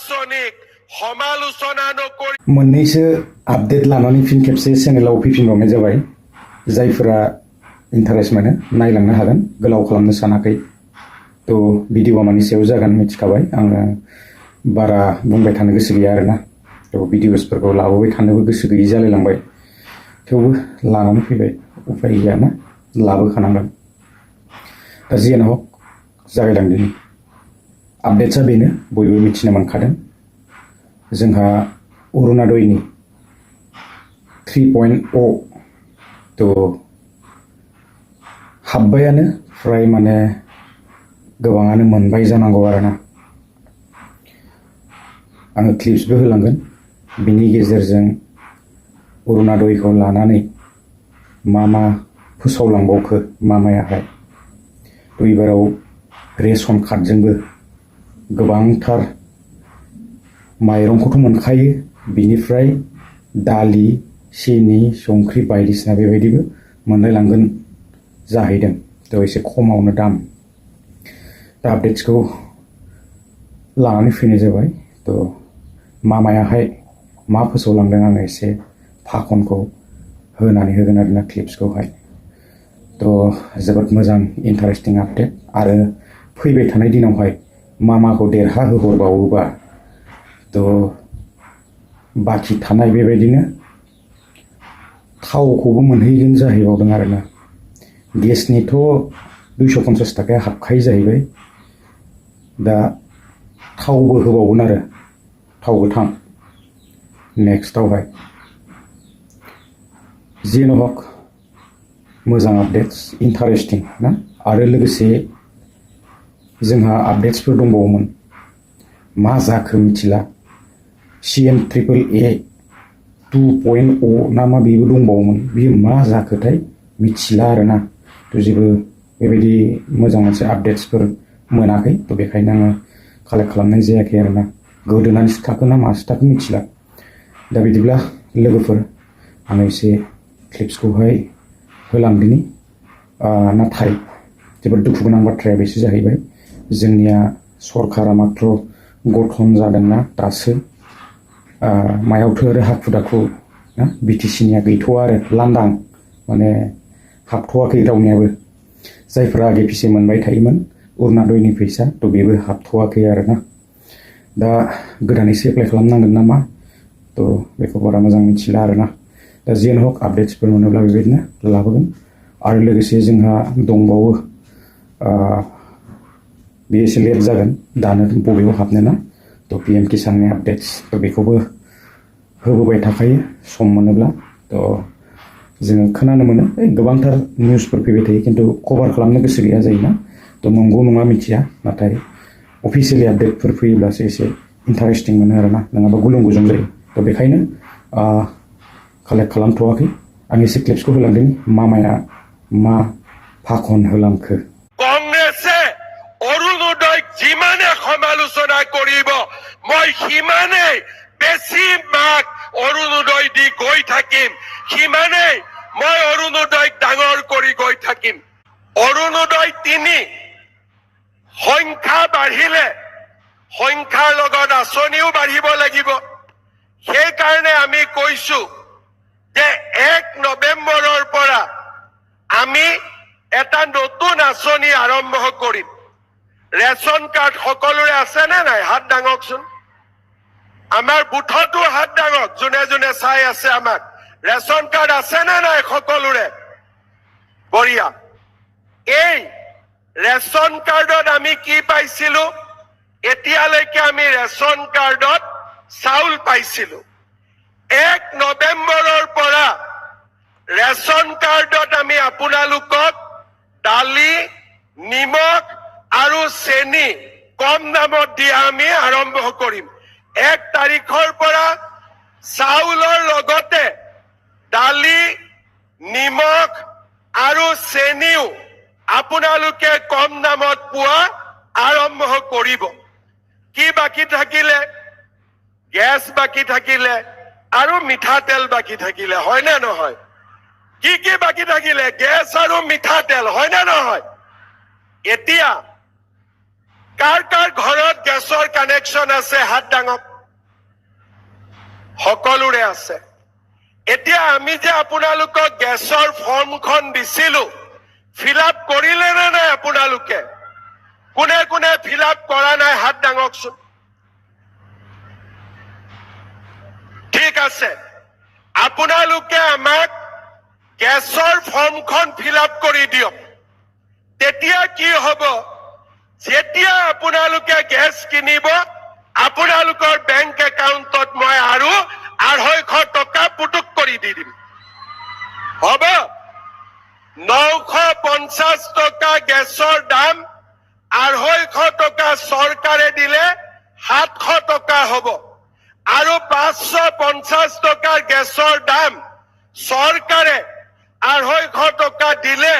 আঁচনিক সমালোচনা নকৰি मोननैसो आपडेट लानानै फिन खेबसे चेनेलाव फैफिनबावनाय जाबाय जायफोरा इन्टारेस्ट मोनो नायलांनो हागोन गोलाव खालामनो सानाखै तो भिडिअआ मानि सायाव जागोन मिथिखाबाय आङो बारा बुंबाय थानो गोसो गैया आरोना तो भिडिअसफोरखौ लाबोबाय थानोबो गोसो गैयि जालायलांबाय थेवबो लानानै फैबाय उफाय गैयाना लाबोखानांगोन दा जियानो हक जागायलांदिनि आपडेट्सआ बेनो बयबो मिथिनो मोनखादों जोंहा अरुणादयनि 3.0 तो हाब्बायानो फ्राय माने गोबाङानो मोनबाय जानांगौ आरोना आङो क्लिप्सबो होलांगोन बिनि गेजेरजों अरुणादयखौ लानानै मा फोसावलांबावखो मायाहाय तो एबाराव रेशन कार्डजोंबो गोबांथार माइरंखौथ' मोनखायो बिनिफ्राय दालि सिनि संख्रि बायदिसिना बेबायदिबो मोनलायलांगोन जाहैदों तो एसे खमावनो दाम दा आपडेट्सखौ लानानै फैनाय जाबाय तो मायाहाय मा फोसावलांदों आङो एसे फाखनखौ होनानै होगोन आरोना क्लिप्सखौहाय तो जोबोद मोजां इन्टारेस्टिं आपडेट आरो फैबाय थानाय दिनावहाय माखौ देरहाहोहरबावोबा तो बाखि थानाय बेबायदिनो थावखौबो मोनहैगोन जाहैबावदों आरोना गेसनिथ' 250 टाकाया हाबखायो जाहैबाय दा थावबो होबावगोन आरो थाव गोथां नेक्स्टआवहाय जियानो हक मोजां आपडेट्स इन्टारेस्टिं ना आरो लोगोसे जोंहा आपडेट्सफोर दंबावोमोन मा जाखो मिथिला CM-AAA 2.0 ना मा बेबो दंबावोमोन बियो मा जाखोथाय मिथिला आरोना तो जेबो बेबायदि मोजां मोनसे आपडेट्सफोर मोनाखै तो बेखायनो आङो कालेक्ट खालामनाय जायाखै आरोना गोदोनानैसो थाखो ना मासो थाखो मिथिला दा बिदिब्ला लोगोफोर आङो एसे क्लिप्सखौहाय होलांदिनि नाथाय जोबोद दुखु गोनां बाथ्राया बेसो जाहैबाय जोंनिया सरकारा मात्र गठन जादोंना दासो मायावथो आरो हाखु दाखु ना BTC-निया गैथ'आ आरो लांदां माने हाबथ'वाखै रावनियाबो जायफोरा आगे पिसे मोनबाय थायोमोन अरुणादयनि फैसा तो बेबो हाबथ'वाखै आरोना दा गोदानैसो एप्लाइ खालामनांगोन नामा तो बेखौ बारा मोजां मिथिला आरोना दा जियानो हक आपडेट्सफोर मोनोब्ला बेबायदिनो लाबोगोन आरो लोगोसे जोंहा दंबावो बेयो एसे लेट जागोन दानो बबेयाव हाबनो ना तो PM किसाननि आपडेट्स तो बेखौबो होबोबाय थाखायो सम मोनोब्ला तो जोङो खोनानो मोनो गोबांथार निउसफोर फैबाय थायो खिन्थु कभार खालामनो गोसो गैया जायोना तो नंगौ नङा मिथिया नाथाय अफिसियेलि आपडेटफोर फैयोब्लासो एसे इन्टारेस्टिं मोनो आरोना नङाबा गुलुं गुजुं जायो तो बेखायनो कालेक्ट खालामथ'वाखै आं एसे क्लिप्सखौ होलांदों माया मा फाखन होलांखो কংগ্ৰেছে অৰুণোদয়ক যিমানে সমালোচনা কৰিব মই সিমানেই বেছি মাক অৰুণোদয় দি গৈ থাকিম সিমানেই মই অৰুণোদয়ক ডাঙৰ কৰি গৈ থাকিম অৰুণোদয় 3 সংখ্যা বাঢ়িলে সংখ্যাৰ লগত আঁচনিও বাঢ়িব লাগিব সেইকাৰণে আমি কৈছো যে 1 নৱেম্বৰৰ পৰা আমি এটা নতুন আঁচনি আৰম্ভ কৰিম ৰেচন কাৰ্ড সকলোৰে আছে নে নাই হাত দাঙকচোন আমাৰ বুথতো হাত দাঙক যোনে যোনে চাই আছে আমাক ৰেচন কাৰ্ড আছে নে নাই সকলোৰে বঢ়িয়া এই ৰেচন কাৰ্ডত আমি কি পাইছিলো এতিয়ালৈকে আমি ৰেচন কাৰ্ডত চাউল পাইছিলো 1 নৱেম্বৰৰ পৰা ৰেচন কাৰ্ডত আমি আপোনালোকক দালি নিমখ আৰু চেনি কম দামত দিয়া আমি আৰম্ভ কৰিম 1 তাৰিখৰ পৰা চাউলৰ লগতে দালি নিমখ আৰু চেনিও আপোনালোকে কম দামত পোৱা আৰম্ভ কৰিব কি বাকি থাকিলে গ্যাস বাকি থাকিলে আৰু মিঠাতেল বাকি থাকিলে হয় না নহয় কি বাকি থাকিলে গ্যাস আৰু মিঠাতেল হয় না নহয় এতিয়া কাৰ কাৰ ঘৰত গেছৰ কানেকশ্যন আছে হাত ডাঙক। সকলোৰে আছে। এতিয়া আমি যে আপোনালোকক গেছৰ ফৰ্মখন দিছিলো, ফিল আপ কৰিলে নে নাই আপোনালোকে? কোনে কোনে ফিল আপ কৰা নাই হাত ডাঙকচোন। ঠিক আছে, আপোনালোকে আমাক গেছৰ ফৰ্মখন ফিল আপ কৰি দিয়ক। তেতিয়া কি হ'ব, যেতিয়া আপোনালোকে গেছ কিনিব, আপোনালোকৰ বেংক একাউণ্টত মই আৰু 250 টকা পুটুক কৰি দি দিম। হ'ব? 950 টকা গেছৰ দাম, 250 টকা চৰকাৰে দিলে 700 টকা হ'ব। আৰু 550 টকাৰ গেছৰ দাম চৰকাৰে 250 টকা দিলে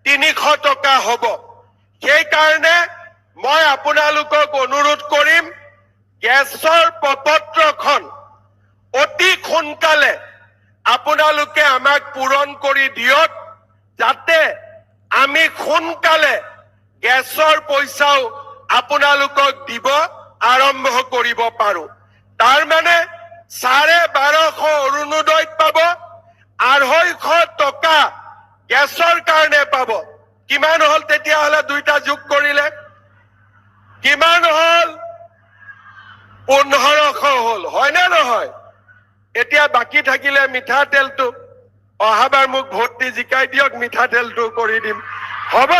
300 টকা হ'ব। সেইকাৰণে মই আপোনালোকক অনুৰোধ কৰিম, গেছৰ প্ৰপত্ৰখন অতি সোনকালে আপোনালোকে আমাক পূৰণ কৰি দিয়ক, যাতে আমি সোনকালে গেছৰ পইচাও আপোনালোকক দিব আৰম্ভ কৰিব পাৰো। তাৰ মানে 1250 অৰুণোদয়ত পাব, 250 টকা গেছৰ কাৰণে পাব। কিমান হল তেতিয়াহ'লে? দুইটা যোগ কৰিলে কিমান হল? 1500 হল, হয় নে নহয়? এতিয়া বাকী থাকিলে মিঠাতেলটো, অহাবাৰ মোক ভোট দি জিকাই দিয়ক, মিঠাতেলটো কৰি দিম। হ'ব?